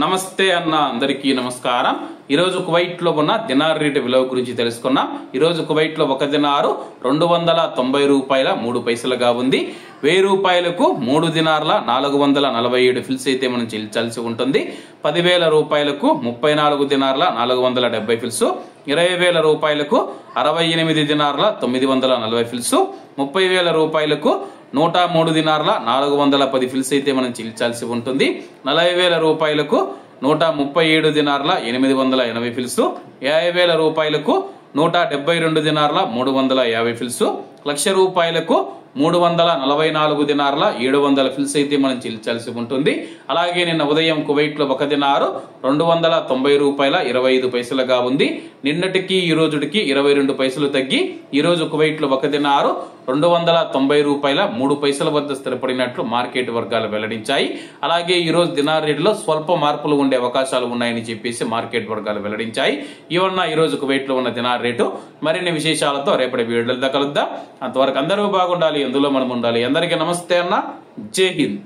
నమస్తే అన్న అందరికీ నమస్కారం। ఈ రోజు కువైట్ లో ఉన్న దినార్ రేటు విలువ గురించి తెలుసుకున్నాం। ఈ రోజు కువైట్ లో ఒక దినారు 290 రూపాయల 3 పైసలుగా ఉంది। 1000 రూపాయలకు 3 దినార్ల 447 ఫిల్స్ అయితే మనం చెల్లించాల్సి ఉంటుంది। 10,000 రూపాయలకు 34 దినార్ల 470 ఫిల్స్, 20,000 రూపాయలకు 68 దినార్ల 940 ఫిల్స్, 30,000 రూపాయలకు 103 దినార్ల 410 ఫిల్స్ అయితే మనం చెల్లించాల్సి ఉంటుంది। 40,000 రూపాయలకు 137 దినార్ల 880 ఫిల్స్, 50,000 రూపాయలకు 172 దినార్ల 350 ఫిల్స్, 1,00,000 రూపాయలకు 344 దినార్ల 700 ఫిల్స్ అయితే మనం చెల్లించాల్సి ఉంటుంది। అలాగే నిన్న ఉదయం కువైట్ లో ఒక దినారు 290 రూపాయల 25 పైసలుగా ఉంది। నిన్నటికి ఈ రోజుకి 22 పైసలు తగ్గి ఈ రోజు కువైట్ లో ఒక దినారు 290 రూపాయల 3 పైసల వద్ద స్థిరపడినట్లు మార్కెట్ వర్గాలు వెల్లడించాయి। అలాగే ఈ రోజు దినార్ రేటులో స్వల్ప మార్పులు ఉండే అవకాశాలు ఉన్నాయని చెప్పేసి మార్కెట్ వర్గాలు వెల్లడించాయి। ఇవన్న ఈ రోజు కువైట్ లో ఉన్న దినార్ రేటు। మరిన్ని విశేషాలతో రేపటి వీడియోలో కలుద్దాం। అంతవరకు అందరూ బాగుండాలి, ఎందులో మనం ఉండాలి। అందరికీ నమస్తే అన్న, జై హింద్।